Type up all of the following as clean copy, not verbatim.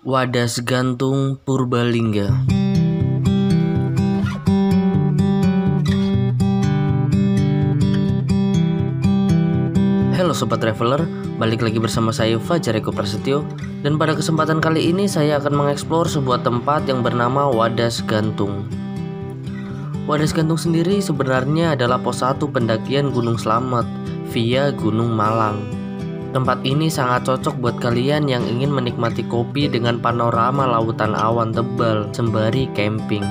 Wadas Gantung Purbalingga. Halo Sobat Traveler, balik lagi bersama saya Fajar Eko Prasetyo. Dan pada kesempatan kali ini saya akan mengeksplor sebuah tempat yang bernama Wadas Gantung. Wadas Gantung sendiri sebenarnya adalah pos 1 pendakian Gunung Slamet via Gunung Malang. Tempat ini sangat cocok buat kalian yang ingin menikmati kopi dengan panorama lautan awan tebal sembari camping.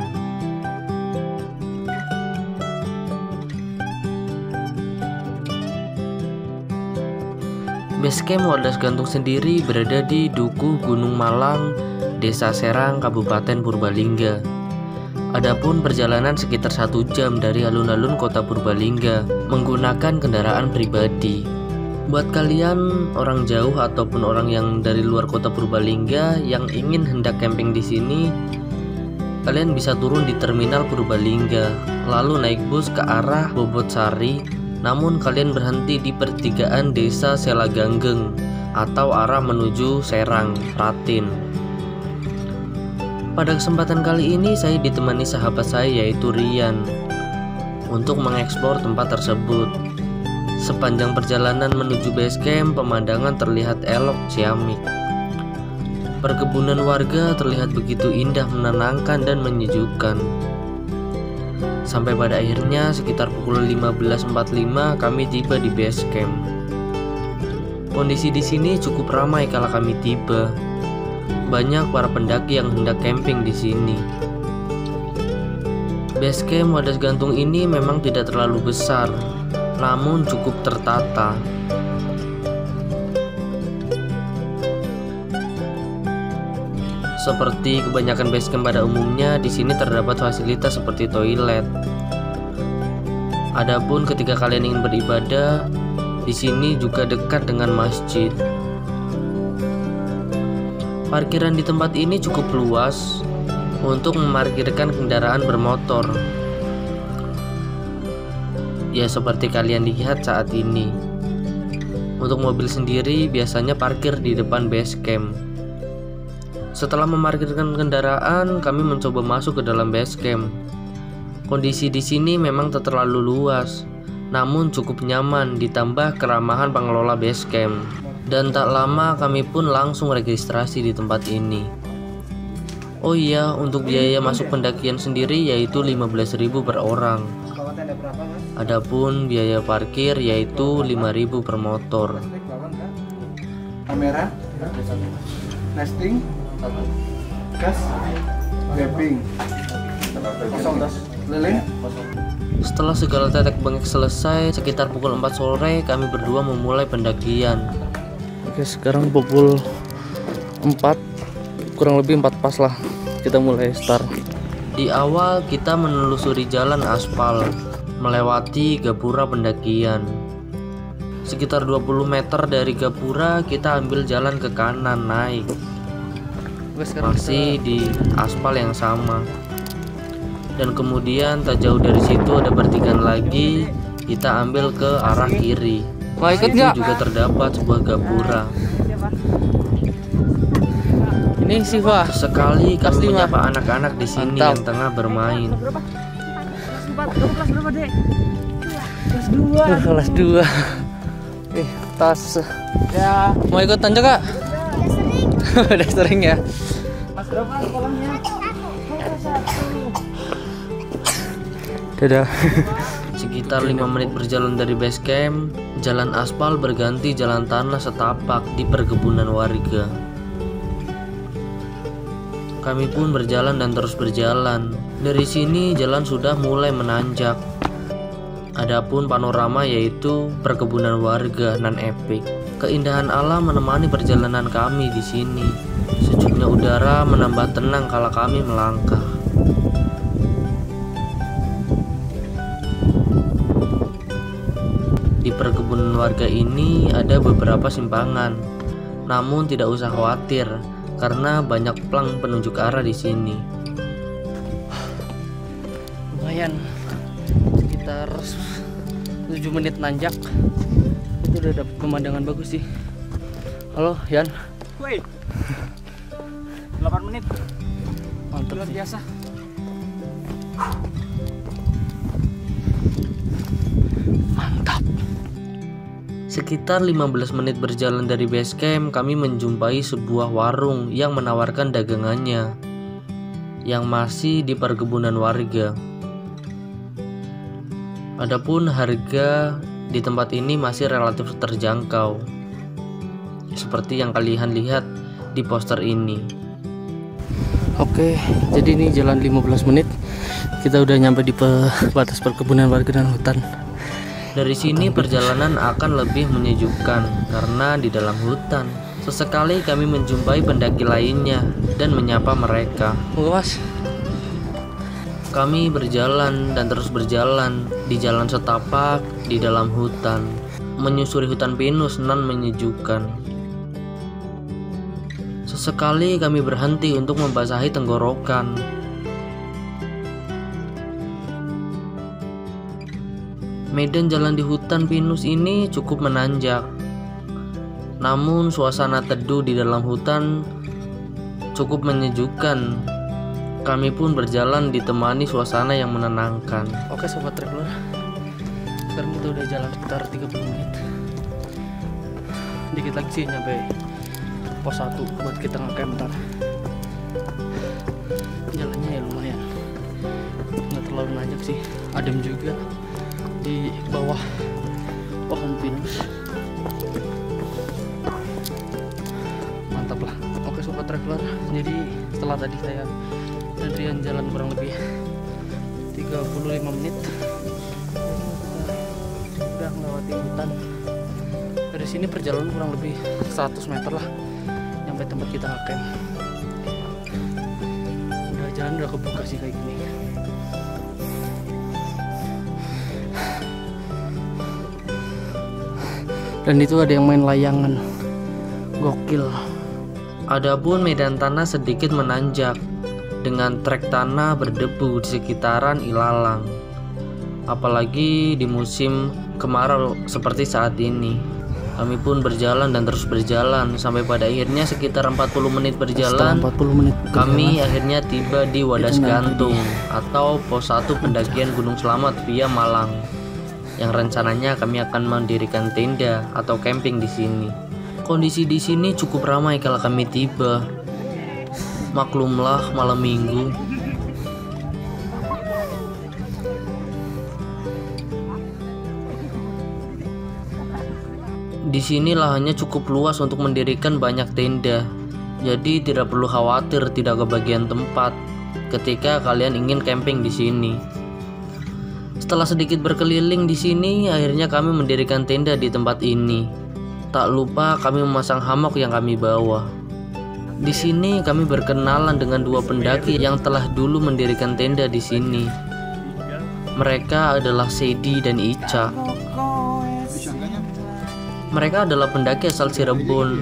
Basecamp Wadas Gantung sendiri berada di Dukuh Gunung Malang, Desa Serang, Kabupaten Purbalingga. Adapun perjalanan sekitar 1 jam dari alun-alun kota Purbalingga menggunakan kendaraan pribadi. Buat kalian orang jauh ataupun orang yang dari luar kota Purbalingga yang ingin hendak camping di sini, kalian bisa turun di terminal Purbalingga, lalu naik bus ke arah Bobotsari. Namun kalian berhenti di pertigaan Desa Selaganggeng atau arah menuju Serang, Ratin. Pada kesempatan kali ini saya ditemani sahabat saya yaitu Rian untuk mengeksplor tempat tersebut. Sepanjang perjalanan menuju basecamp, pemandangan terlihat elok ciamik. Perkebunan warga terlihat begitu indah, menenangkan dan menyejukkan. Sampai pada akhirnya sekitar pukul 15.45 kami tiba di basecamp. Kondisi di sini cukup ramai kala kami tiba. Banyak para pendaki yang hendak camping di sini. Basecamp Wadas Gantung ini memang tidak terlalu besar, namun cukup tertata. Seperti kebanyakan basecamp pada umumnya, di sini terdapat fasilitas seperti toilet. Adapun ketika kalian ingin beribadah, di sini juga dekat dengan masjid. Parkiran di tempat ini cukup luas untuk memarkirkan kendaraan bermotor. Ya seperti kalian lihat saat ini. Untuk mobil sendiri biasanya parkir di depan basecamp. Setelah memarkirkan kendaraan, kami mencoba masuk ke dalam basecamp. Kondisi di sini memang tak terlalu luas, namun cukup nyaman ditambah keramahan pengelola basecamp. Dan tak lama kami pun langsung registrasi di tempat ini. Oh iya, untuk biaya masuk pendakian sendiri yaitu 15.000 per orang. Adapun biaya parkir yaitu 5.000 per motor. Kamera, nesting, gas, wrapping, kosong tas, lilin. Setelah segala tetek bengek selesai, sekitar pukul 4 sore kami berdua memulai pendakian. Oke, sekarang pukul 4, kurang lebih 4 pas lah kita mulai start. Di awal kita menelusuri jalan aspal melewati gapura pendakian. Sekitar 20 meter dari gapura kita ambil jalan ke kanan naik. Masih di aspal yang sama. Dan kemudian tak jauh dari situ ada pertigaan lagi, kita ambil ke arah kiri. Wah, ikut Itu nggak? juga terdapat sebuah gapura. Ini sih Pak. Sekali kami Pasti, Pak. menyapa anak-anak di sini Mantap. yang tengah bermain. Kelas berapa, Dek? Kelas 2. Kelas 2. Tas. Ya, Mau ikut tanjak Kak? Udah sering ya. kelas berapa sekolahnya? Kelas 1. Dadah. Sekitar 5 menit berjalan dari basecamp, jalan aspal berganti jalan tanah setapak di perkebunan warga. Kami pun berjalan dan terus berjalan. Dari sini jalan sudah mulai menanjak. Adapun panorama yaitu perkebunan warga nan epik. Keindahan alam menemani perjalanan kami di sini. Sejuknya udara menambah tenang kala kami melangkah. Di perkebunan warga ini ada beberapa simpangan. Namun tidak usah khawatir karena banyak plang penunjuk arah di sini. Lumayan. Sekitar 7 menit nanjak. Itu udah dapet pemandangan bagus sih. Halo, Yan. Woi. 8 menit. Mantap Luar sih. biasa. Mantap. Sekitar 15 menit berjalan dari base camp, kami menjumpai sebuah warung yang menawarkan dagangannya yang masih di perkebunan warga. Adapun harga di tempat ini masih relatif terjangkau, seperti yang kalian lihat di poster ini. Oke, jadi ini jalan 15 menit. Kita udah nyampe di batas perkebunan warga dan hutan. Dari sini perjalanan akan lebih menyejukkan karena di dalam hutan. Sesekali kami menjumpai pendaki lainnya dan menyapa mereka. Moga Mas. Kami berjalan dan terus berjalan di jalan setapak di dalam hutan, menyusuri hutan pinus nan menyejukkan. Sesekali kami berhenti untuk membasahi tenggorokan. Medan jalan di hutan pinus ini cukup menanjak. Namun suasana teduh di dalam hutan cukup menyejukkan. Kami pun berjalan ditemani suasana yang menenangkan. Oke sobat traveler, sekarang kita udah jalan sekitar 30 menit. Dikit lagi sih nyampe pos 1 buat kita ngecamp ntar. Jalannya ya lumayan, nggak terlalu nanjak sih, adem juga di bawah pohon pinus. Mantap lah. Oke sobat traveler, jadi setelah tadi saya antrian jalan kurang lebih 35 menit, udah melewati hutan. Dari sini perjalanan kurang lebih 100 meter lah sampai tempat kita ngecamp. Udah jalan udah kebuka sih kayak gini. Dan itu ada yang main layangan, gokil. Adapun medan tanah sedikit menanjak dengan trek tanah berdebu di sekitaran ilalang. Apalagi di musim kemarau seperti saat ini. Kami pun berjalan dan terus berjalan sampai pada akhirnya sekitar 40 menit berjalan. Setelah 40 menit Kami akhirnya tiba di Wadas Itu nanti Gantung atau pos 1 pendakian Gunung Selamat via Malang. Yang rencananya kami akan mendirikan tenda atau camping di sini. Kondisi di sini cukup ramai kalau kami tiba. Maklumlah malam minggu. Di sini lahannya cukup luas untuk mendirikan banyak tenda. Jadi tidak perlu khawatir tidak kebagian tempat ketika kalian ingin camping di sini. Setelah sedikit berkeliling di sini, akhirnya kami mendirikan tenda di tempat ini. Tak lupa kami memasang hammock yang kami bawa. Di sini kami berkenalan dengan dua pendaki yang telah dulu mendirikan tenda di sini. Mereka adalah Sedi dan Ica. Mereka adalah pendaki asal Cirebon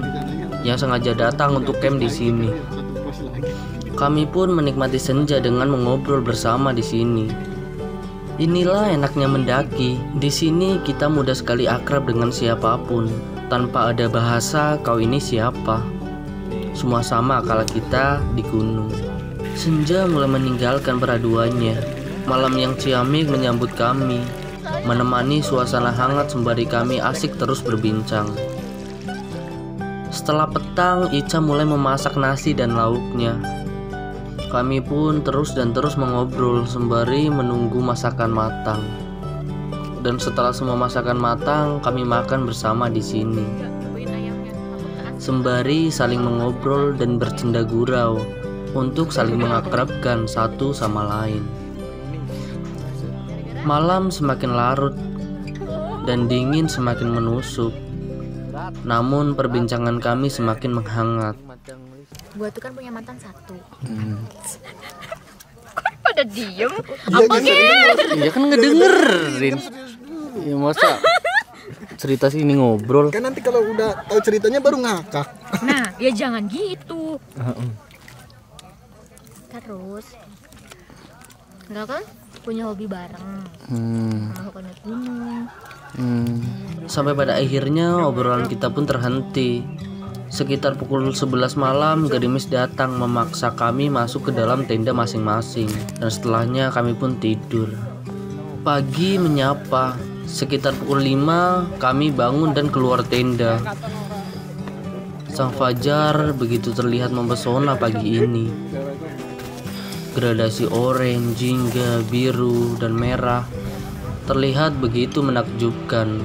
yang sengaja datang untuk camp di sini. Kami pun menikmati senja dengan mengobrol bersama di sini. Inilah enaknya mendaki. Di sini kita mudah sekali akrab dengan siapapun, tanpa ada bahasa kau ini siapa. Semua sama kalau kita di gunung. Senja mulai meninggalkan peraduannya. Malam yang ciamik menyambut kami, menemani suasana hangat sembari kami asik terus berbincang. Setelah petang, Ica mulai memasak nasi dan lauknya. Kami pun terus mengobrol sembari menunggu masakan matang. Dan setelah semua masakan matang, kami makan bersama di sini. Sembari saling mengobrol dan bercanda gurau untuk saling mengakrabkan satu sama lain. Malam semakin larut dan dingin semakin menusuk. Namun perbincangan kami semakin menghangat. Gua tuh kan punya mantan satu. Kok pada diem? Iya kan ngedengerin. Ya masa cerita sini ngobrol. Kan nanti kalau udah tahu ceritanya baru ngakak. Nah, ya jangan gitu. Terus, enggak kan punya hobi bareng. Mau naik gunung. Sampai pada akhirnya obrolan kita pun terhenti. Sekitar pukul 11 malam, gerimis datang memaksa kami masuk ke dalam tenda masing-masing, dan setelahnya kami pun tidur. Pagi menyapa, sekitar pukul 5 kami bangun dan keluar tenda. Sang fajar begitu terlihat mempesona pagi ini. Gradasi oranye, jingga, biru, dan merah terlihat begitu menakjubkan.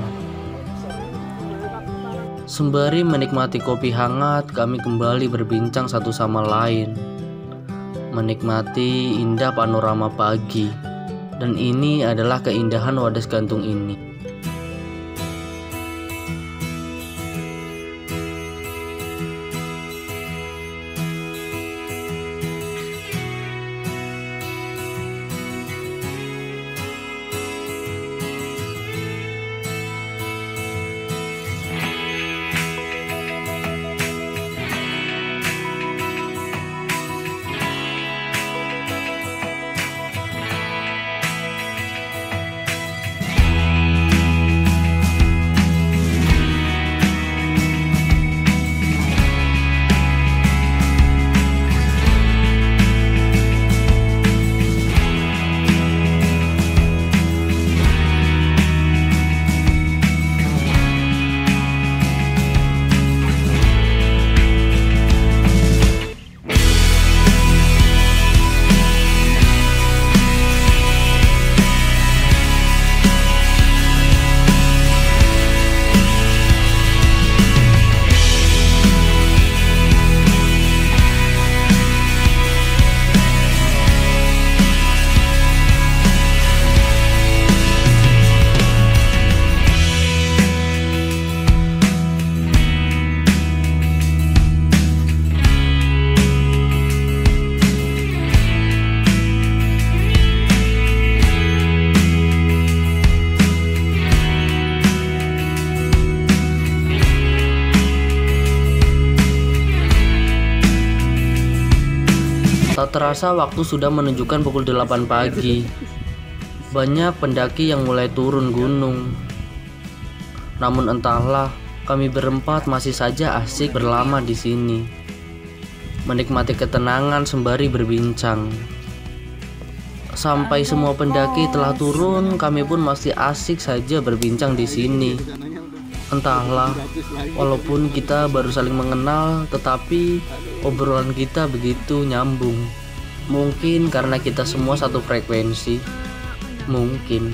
Sembari menikmati kopi hangat, kami kembali berbincang satu sama lain, menikmati indah panorama pagi. Dan ini adalah keindahan Wadas Gantung ini. Tak terasa waktu sudah menunjukkan pukul 8 pagi. Banyak pendaki yang mulai turun gunung. Namun entahlah, kami berempat masih saja asik berlama di sini, menikmati ketenangan sembari berbincang. Sampai semua pendaki telah turun, kami pun masih asik saja berbincang di sini. Entahlah, walaupun kita baru saling mengenal, tetapi obrolan kita begitu nyambung. Mungkin karena kita semua satu frekuensi. Mungkin.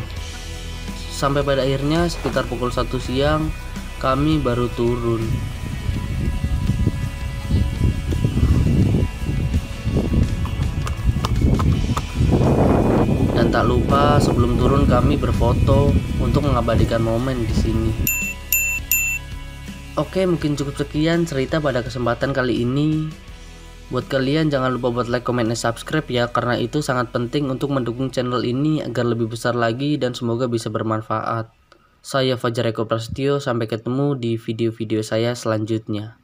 Sampai pada akhirnya sekitar pukul 1 siang kami baru turun. Dan tak lupa sebelum turun kami berfoto untuk mengabadikan momen di sini. Oke, mungkin cukup sekian cerita pada kesempatan kali ini. Buat kalian jangan lupa buat like, comment, dan subscribe ya, karena itu sangat penting untuk mendukung channel ini agar lebih besar lagi dan semoga bisa bermanfaat. Saya Fajar Eko Prasetyo, sampai ketemu di video-video saya selanjutnya.